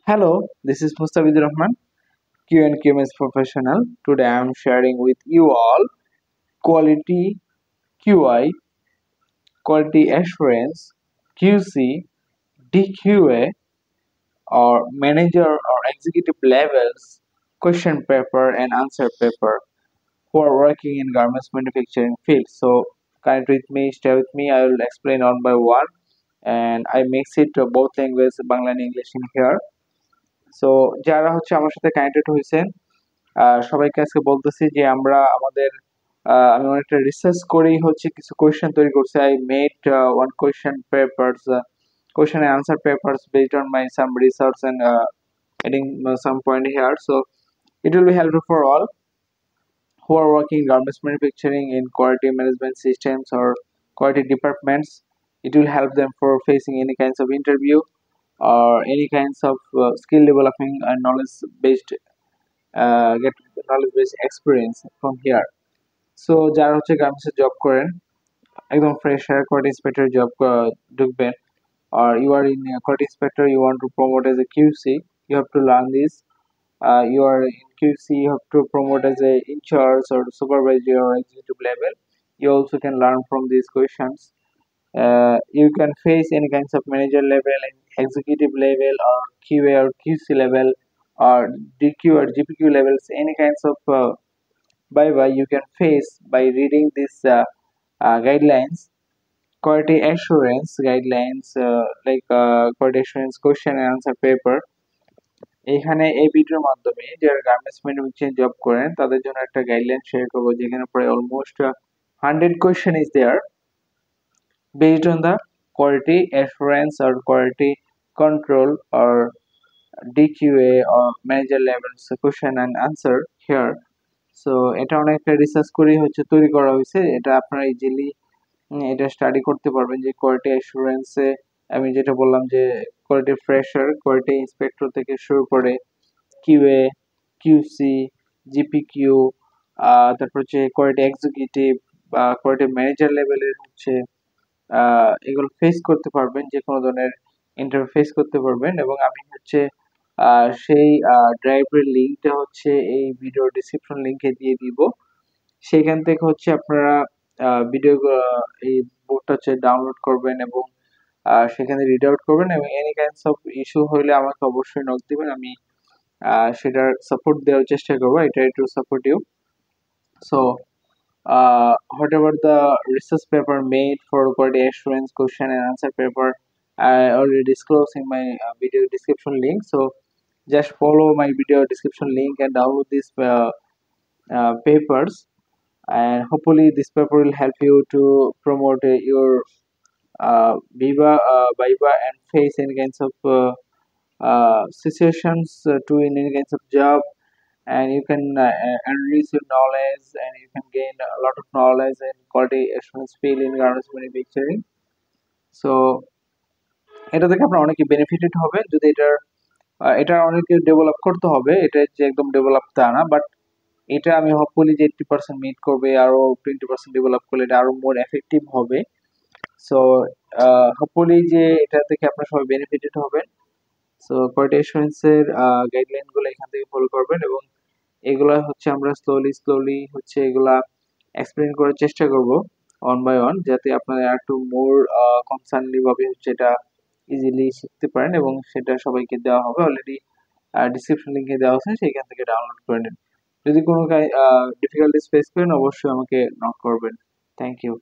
Hello, this is Mustafidur Rahman, Q&QMS professional. Today I am sharing with you all quality QI, quality assurance, QC, DQA, or manager or executive levels question paper and answer paper who are working in garments manufacturing field. So connect with me, stay with me. I will explain one by one, and I mix it to both languages, Bangla and English in here. So যারা হচ্ছে আমার সাথে connected হয়েছেন সবাইকে আজকে বলতেছি যে আমরা আমাদের আমি অনেকটা রিসার্চ করেই হচ্ছে কিছু কোয়েশ্চেন তৈরি করছি I made one question papers question and answer papers based on my some research and adding some point here, so it will be helpful for all who are working in garments manufacturing in quality management systems or quality departments. It will help them for facing any kinds of interview or any kinds of skill developing and knowledge based get knowledge based experience from here. So যারা হচ্ছে গার্মেন্টসে job করেন একদম fresher quality inspector job ঢুকবেন or you are in a quality inspector, you want to promote as a QC, you have to learn this. You are in QC, you have to promote as a in charge or supervisor or executive level. You also can learn from these questions. You can face any kinds of manager level and executive level or QA or QC level or DQ or GPQ levels, any kinds of by you can face by reading these guidelines, quality assurance guidelines, quality assurance question and answer paper. এখানে এই ভিডিওর মাধ্যমে যারা garments manufacturing job করেন তাদের জন্য একটা guideline share করবো, যেখানে প্রায় almost 100 question is there based on the quality assurance or quality control or DQA or manager levels question and answer here. So এটা অনেকটা রিসার্চ করেই হচ্ছে তৈরি করা হয়েছে। এটা আপনারা ইজিলি এটা স্টাডি করতে পারবেন যে কোয়ালিটি অ্যাসুরেন্সে আমি যেটা বললাম যে কোয়ালিটি ফ্রেশার কোয়ালিটি ইন্সপেক্টর থেকে শুরু করে কিউএ কিউসি জিপিকিউ, তারপর হচ্ছে কোয়ালিটি এক্সিকিউটিভ বা কোয়ালিটি ম্যানেজার লেভেলের হচ্ছে এগুলো ফেস করতে পারবেন, যে কোনো ধরনের ইন্টারভিউ ফেস করতে পারবেন। এবং আমি হচ্ছে সেই ড্রাইভের লিঙ্কটা হচ্ছে এই ভিডিও ডিসক্রিপশন লিঙ্কে দিয়ে দিব। সেখান থেকে হচ্ছে আপনারা ভিডিও এই বুকটা হচ্ছে ডাউনলোড করবেন এবং সেখানে রিড আউট করবেন এবং এনি কাইন্ডস অফ ইস্যু হলে আমাকে অবশ্যই নক দিবেন, আমি সেটার সাপোর্ট দেওয়ার চেষ্টা করবো। I try to support you. So whatever the research paper made for quality assurance question and answer paper, I already disclosed in my video description link. So just follow my video description link and download these papers, and hopefully this paper will help you to promote your Viva and face any kinds of situations to in any kinds of job, and you can enrich your knowledge and you can gain a lot of knowledge and quality assurance field in garments manufacturing. So এটা থেকে আপনারা অনেকে benefited হবেন। যদি এটা অনেকে develop করতে হবে, এটা যে একদম ডেভেলপ তা না, বাট এটা আমি হোপফুলি যে 80% মিট করবে, আরো 20% ডেভেলপ করলে এটা আরো মোর এফেক্টিভ হবে। সো হোপফুলি যে এটা থেকে আপনারা সবাই বেনিফিটেড হবেন। সো কোয়ালিটি অ্যাসুরেন্সের গাইডলাইনগুলো এখান থেকে ফলো করবেন এবং এগুলা হচ্ছে আমরা স্লোলি হচ্ছে এগুলা এক্সপ্লেন করার চেষ্টা করব ওয়ান বাই ওয়ান, যাতে আপনারা একটু মোর কনসার্নলি ভাবে হচ্ছে এটা ইজিলি শিখতে পারেন এবং সেটা সবাইকে দেওয়া হবে। অলরেডি ডিসক্রিপশন লিংকে দেওয়া আছে, সেখান থেকে ডাউনলোড করে নিন। যদি কোনো ডিফিকাল্টিস ফেস করেন অবশ্যই আমাকে নক করবেন। Thank you.